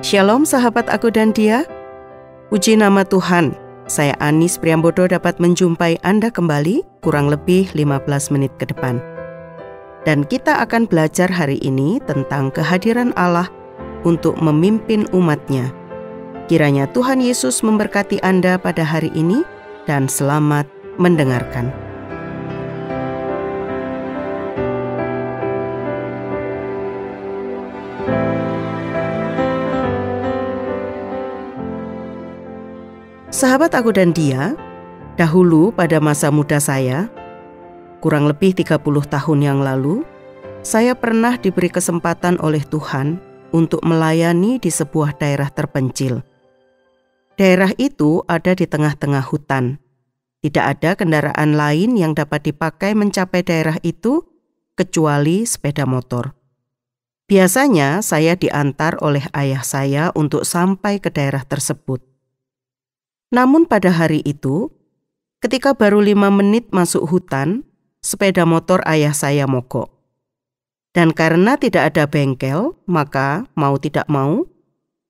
Shalom sahabat aku dan dia. Puji nama Tuhan, saya Anis Priambodo dapat menjumpai Anda kembali kurang lebih 15 menit ke depan. Dan kita akan belajar hari ini tentang kehadiran Allah untuk memimpin umat-Nya. Kiranya Tuhan Yesus memberkati Anda pada hari ini dan selamat mendengarkan. Sahabat aku dan dia, dahulu pada masa muda saya, kurang lebih 30 tahun yang lalu, saya pernah diberi kesempatan oleh Tuhan untuk melayani di sebuah daerah terpencil. Daerah itu ada di tengah-tengah hutan. Tidak ada kendaraan lain yang dapat dipakai mencapai daerah itu kecuali sepeda motor. Biasanya saya diantar oleh ayah saya untuk sampai ke daerah tersebut. Namun pada hari itu, ketika baru 5 menit masuk hutan, sepeda motor ayah saya mogok. Dan karena tidak ada bengkel, maka mau tidak mau,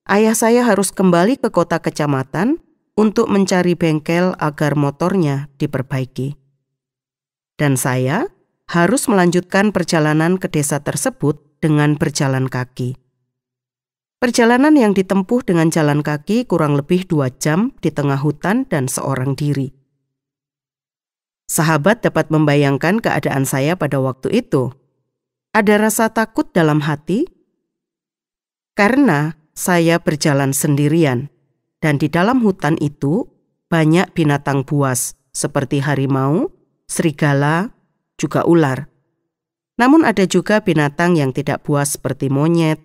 ayah saya harus kembali ke kota kecamatan untuk mencari bengkel agar motornya diperbaiki. Dan saya harus melanjutkan perjalanan ke desa tersebut dengan berjalan kaki. Perjalanan yang ditempuh dengan jalan kaki kurang lebih 2 jam di tengah hutan dan seorang diri. Sahabat dapat membayangkan keadaan saya pada waktu itu. Ada rasa takut dalam hati karena saya berjalan sendirian dan di dalam hutan itu banyak binatang buas seperti harimau, serigala, juga ular. Namun ada juga binatang yang tidak buas seperti monyet,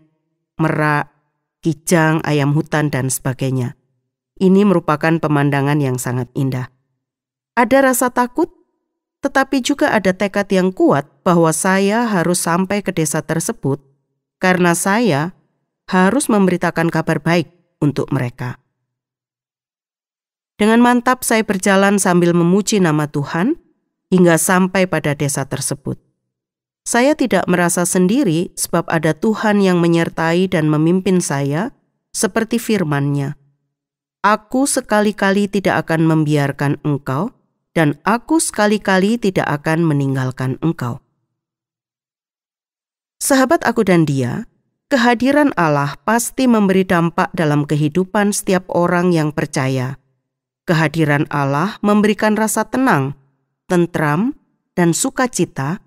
merak, kijang, ayam hutan, dan sebagainya. Ini merupakan pemandangan yang sangat indah. Ada rasa takut, tetapi juga ada tekad yang kuat bahwa saya harus sampai ke desa tersebut karena saya harus memberitakan kabar baik untuk mereka. Dengan mantap saya berjalan sambil memuji nama Tuhan hingga sampai pada desa tersebut. Saya tidak merasa sendiri sebab ada Tuhan yang menyertai dan memimpin saya seperti firman-Nya. Aku sekali-kali tidak akan membiarkan engkau dan aku sekali-kali tidak akan meninggalkan engkau. Sahabat aku dan dia, kehadiran Allah pasti memberi dampak dalam kehidupan setiap orang yang percaya. Kehadiran Allah memberikan rasa tenang, tentram, dan sukacita,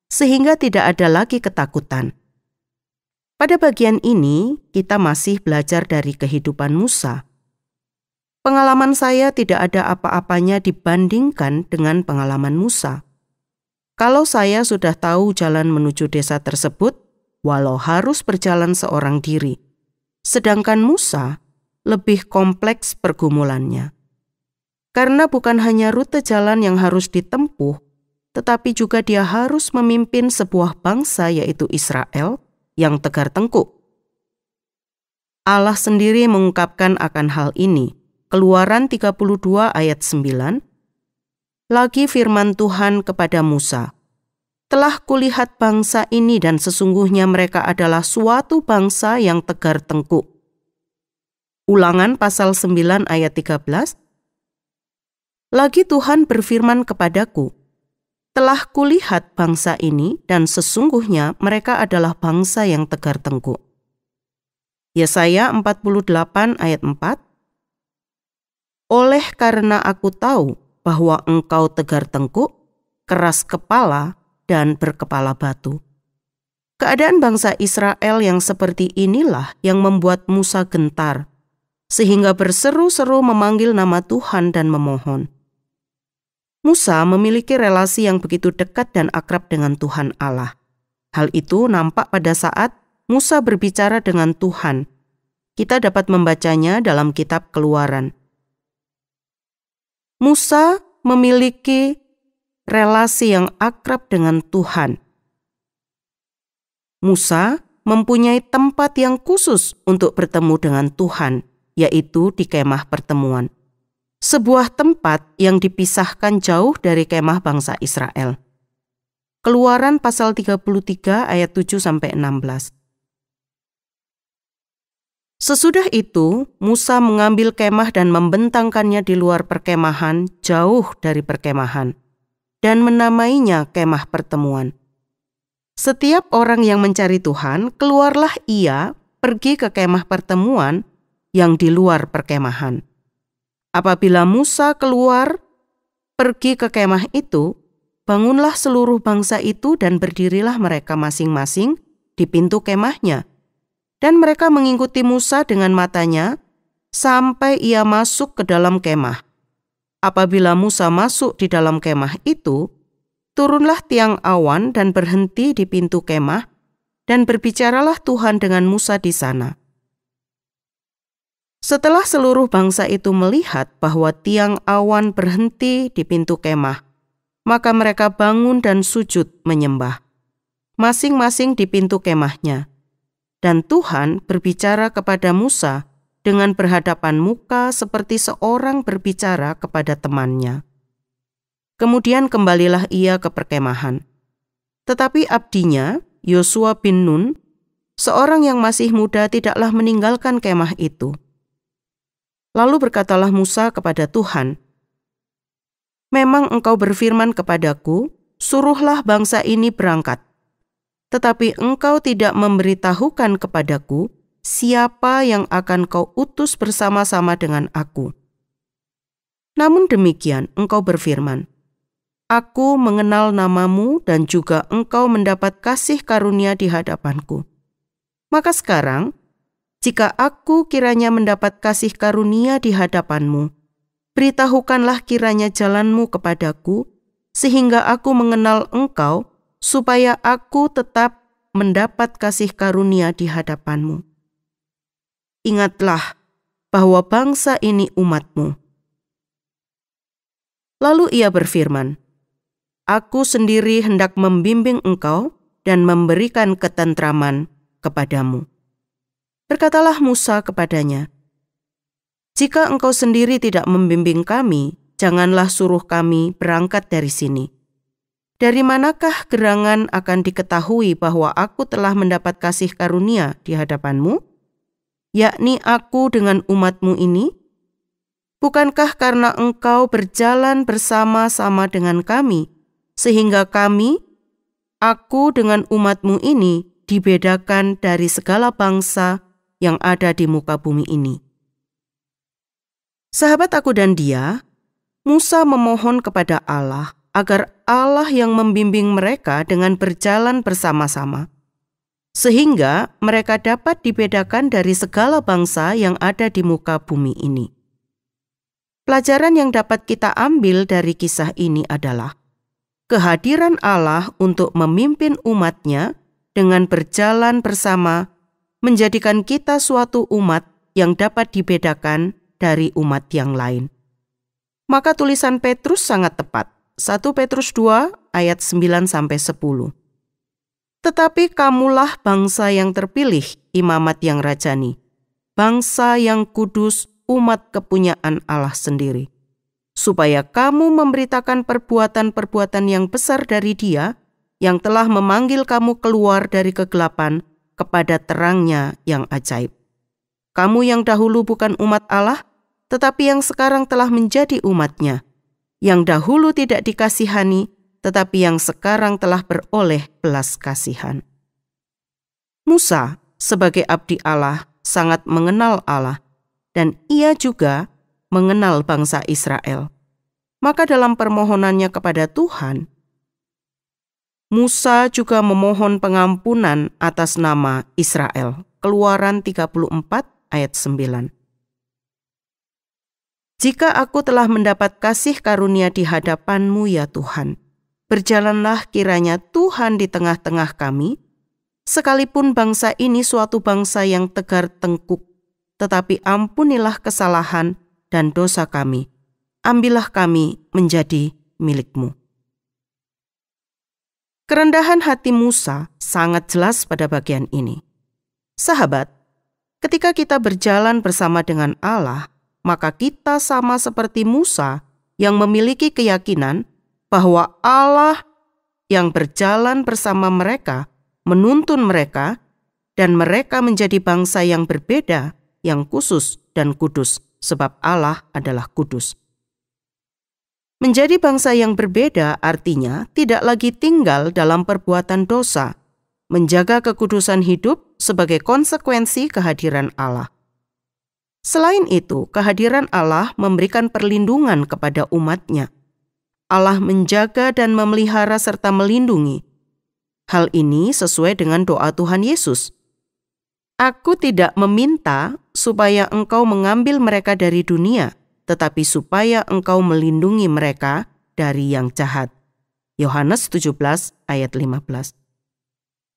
sehingga tidak ada lagi ketakutan. Pada bagian ini, kita masih belajar dari kehidupan Musa. Pengalaman saya tidak ada apa-apanya dibandingkan dengan pengalaman Musa. Kalau saya sudah tahu jalan menuju desa tersebut, walau harus berjalan seorang diri. Sedangkan Musa lebih kompleks pergumulannya. Karena bukan hanya rute jalan yang harus ditempuh, tetapi juga dia harus memimpin sebuah bangsa yaitu Israel yang tegar tengkuk. Allah sendiri mengungkapkan akan hal ini. Keluaran 32 ayat 9. Lagi firman Tuhan kepada Musa, telah kulihat bangsa ini dan sesungguhnya mereka adalah suatu bangsa yang tegar tengkuk. Ulangan pasal 9 ayat 13. Lagi Tuhan berfirman kepadaku, telah kulihat bangsa ini dan sesungguhnya mereka adalah bangsa yang tegar tengkuk. Yesaya 48 ayat 4. Oleh karena aku tahu bahwa engkau tegar tengkuk, keras kepala, dan berkepala batu. Keadaan bangsa Israel yang seperti inilah yang membuat Musa gentar, sehingga berseru-seru memanggil nama Tuhan dan memohon. Musa memiliki relasi yang begitu dekat dan akrab dengan Tuhan Allah. Hal itu nampak pada saat Musa berbicara dengan Tuhan. Kita dapat membacanya dalam kitab Keluaran. Musa memiliki relasi yang akrab dengan Tuhan. Musa mempunyai tempat yang khusus untuk bertemu dengan Tuhan, yaitu di kemah pertemuan. Sebuah tempat yang dipisahkan jauh dari kemah bangsa Israel. Keluaran pasal 33 ayat 7-16. Sesudah itu, Musa mengambil kemah dan membentangkannya di luar perkemahan, jauh dari perkemahan, dan menamainya kemah pertemuan. Setiap orang yang mencari Tuhan, keluarlah ia pergi ke kemah pertemuan yang di luar perkemahan. Apabila Musa keluar pergi ke kemah itu, bangunlah seluruh bangsa itu dan berdirilah mereka masing-masing di pintu kemahnya. Dan mereka mengikuti Musa dengan matanya sampai ia masuk ke dalam kemah. Apabila Musa masuk di dalam kemah itu, turunlah tiang awan dan berhenti di pintu kemah, dan berbicaralah Tuhan dengan Musa di sana. Setelah seluruh bangsa itu melihat bahwa tiang awan berhenti di pintu kemah, maka mereka bangun dan sujud menyembah, masing-masing di pintu kemahnya. Dan Tuhan berbicara kepada Musa dengan berhadapan muka seperti seorang berbicara kepada temannya. Kemudian kembalilah ia ke perkemahan. Tetapi abdinya, Yosua bin Nun, seorang yang masih muda, tidaklah meninggalkan kemah itu. Lalu berkatalah Musa kepada Tuhan, "Memang engkau berfirman kepadaku, suruhlah bangsa ini berangkat. Tetapi engkau tidak memberitahukan kepadaku siapa yang akan kau utus bersama-sama dengan aku. Namun demikian engkau berfirman, aku mengenal namamu dan juga engkau mendapat kasih karunia di hadapanku. Maka sekarang, jika aku kiranya mendapat kasih karunia di hadapanmu, beritahukanlah kiranya jalanmu kepadaku, sehingga aku mengenal engkau, supaya aku tetap mendapat kasih karunia di hadapanmu. Ingatlah bahwa bangsa ini umatmu." Lalu ia berfirman, "Aku sendiri hendak membimbing engkau dan memberikan ketentraman kepadamu." Berkatalah Musa kepadanya, "Jika engkau sendiri tidak membimbing kami, janganlah suruh kami berangkat dari sini. Dari manakah gerangan akan diketahui bahwa aku telah mendapat kasih karunia di hadapanmu, yakni aku dengan umatmu ini? Bukankah karena engkau berjalan bersama-sama dengan kami, sehingga kami, aku dengan umatmu ini, dibedakan dari segala bangsa yang ada di muka bumi ini?" Sahabat aku dan dia, Musa memohon kepada Allah agar Allah yang membimbing mereka dengan berjalan bersama-sama, sehingga mereka dapat dibedakan dari segala bangsa yang ada di muka bumi ini. Pelajaran yang dapat kita ambil dari kisah ini adalah kehadiran Allah untuk memimpin umat-Nya dengan berjalan bersama menjadikan kita suatu umat yang dapat dibedakan dari umat yang lain. Maka tulisan Petrus sangat tepat. 1 Petrus 2 ayat 9-10. "Tetapi kamulah bangsa yang terpilih, imamat yang rajani, bangsa yang kudus, umat kepunyaan Allah sendiri, supaya kamu memberitakan perbuatan-perbuatan yang besar dari Dia yang telah memanggil kamu keluar dari kegelapan kepada terang-Nya yang ajaib. Kamu yang dahulu bukan umat Allah, tetapi yang sekarang telah menjadi umat-Nya, yang dahulu tidak dikasihani, tetapi yang sekarang telah beroleh belas kasihan." Musa sebagai abdi Allah sangat mengenal Allah, dan ia juga mengenal bangsa Israel. Maka dalam permohonannya kepada Tuhan, Musa juga memohon pengampunan atas nama Israel. Keluaran 34 ayat 9. "Jika aku telah mendapat kasih karunia di hadapanmu ya Tuhan, berjalanlah kiranya Tuhan di tengah-tengah kami, sekalipun bangsa ini suatu bangsa yang tegar tengkuk, tetapi ampunilah kesalahan dan dosa kami. Ambillah kami menjadi milik-Mu." Kerendahan hati Musa sangat jelas pada bagian ini. Sahabat, ketika kita berjalan bersama dengan Allah, maka kita sama seperti Musa yang memiliki keyakinan bahwa Allah yang berjalan bersama mereka, menuntun mereka, dan mereka menjadi bangsa yang berbeda, yang khusus dan kudus, sebab Allah adalah kudus. Menjadi bangsa yang berbeda artinya tidak lagi tinggal dalam perbuatan dosa, menjaga kekudusan hidup sebagai konsekuensi kehadiran Allah. Selain itu, kehadiran Allah memberikan perlindungan kepada umat-Nya. Allah menjaga dan memelihara serta melindungi. Hal ini sesuai dengan doa Tuhan Yesus. Aku tidak meminta supaya engkau mengambil mereka dari dunia, tetapi supaya engkau melindungi mereka dari yang jahat. Yohanes 17 ayat 15.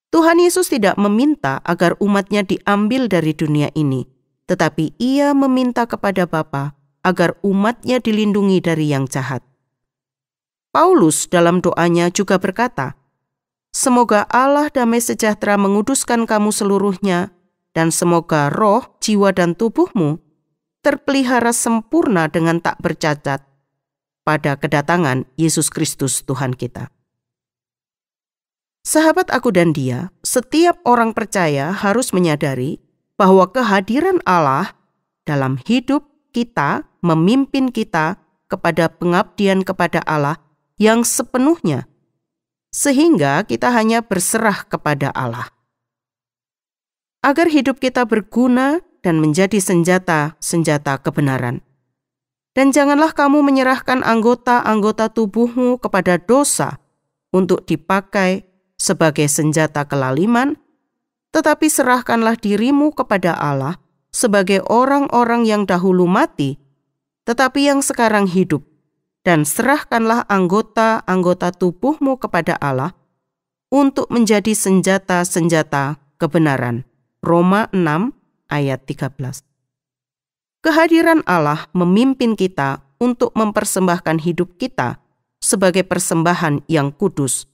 Tuhan Yesus tidak meminta agar umat-Nya diambil dari dunia ini, tetapi Ia meminta kepada Bapa agar umat-Nya dilindungi dari yang jahat. Paulus dalam doanya juga berkata, "Semoga Allah damai sejahtera menguduskan kamu seluruhnya, dan semoga roh, jiwa, dan tubuhmu terpelihara sempurna dengan tak bercacat pada kedatangan Yesus Kristus Tuhan kita." Sahabat aku dan dia, setiap orang percaya harus menyadari bahwa kehadiran Allah dalam hidup kita memimpin kita kepada pengabdian kepada Allah yang sepenuhnya, sehingga kita hanya berserah kepada Allah. Agar hidup kita berguna dan menjadi senjata-senjata kebenaran. Dan janganlah kamu menyerahkan anggota-anggota tubuhmu kepada dosa untuk dipakai sebagai senjata kelaliman, tetapi serahkanlah dirimu kepada Allah sebagai orang-orang yang dahulu mati, tetapi yang sekarang hidup, dan serahkanlah anggota-anggota tubuhmu kepada Allah untuk menjadi senjata-senjata kebenaran. Roma 6 ayat 13. Kehadiran Allah memimpin kita untuk mempersembahkan hidup kita sebagai persembahan yang kudus,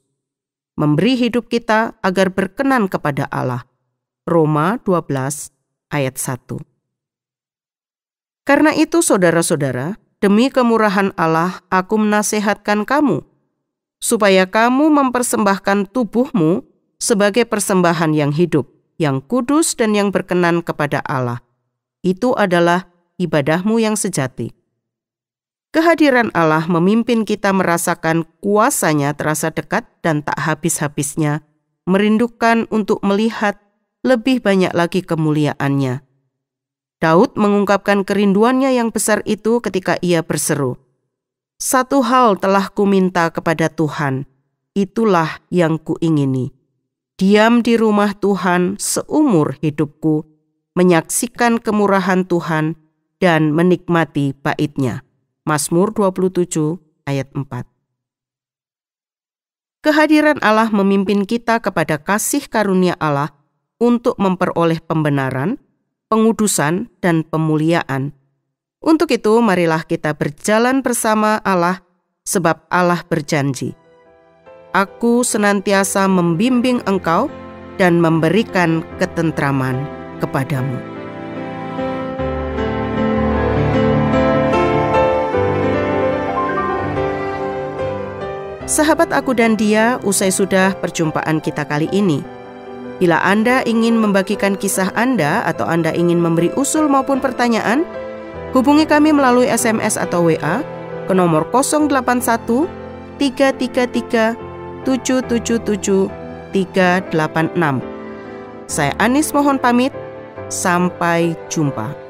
memberi hidup kita agar berkenan kepada Allah. Roma 12 ayat 1. Karena itu saudara-saudara, demi kemurahan Allah aku menasihatkan kamu, supaya kamu mempersembahkan tubuhmu sebagai persembahan yang hidup, yang kudus dan yang berkenan kepada Allah. Itu adalah ibadahmu yang sejati. Kehadiran Allah memimpin kita merasakan kuasa-Nya terasa dekat dan tak habis-habisnya, merindukan untuk melihat lebih banyak lagi kemuliaan-Nya. Daud mengungkapkan kerinduannya yang besar itu ketika ia berseru, "Satu hal telah kuminta kepada Tuhan, itulah yang kuingini. Diam di rumah Tuhan seumur hidupku, menyaksikan kemurahan Tuhan dan menikmati bait-Nya." Mazmur 27 ayat 4. Kehadiran Allah memimpin kita kepada kasih karunia Allah untuk memperoleh pembenaran, pengudusan, dan pemuliaan. Untuk itu, marilah kita berjalan bersama Allah, sebab Allah berjanji, "Aku senantiasa membimbing engkau dan memberikan ketentraman kepadamu." Sahabat aku dan dia, usai sudah perjumpaan kita kali ini. Bila Anda ingin membagikan kisah Anda atau Anda ingin memberi usul maupun pertanyaan, hubungi kami melalui SMS atau WA ke nomor 081 333 777 386. Saya Anis mohon pamit, sampai jumpa.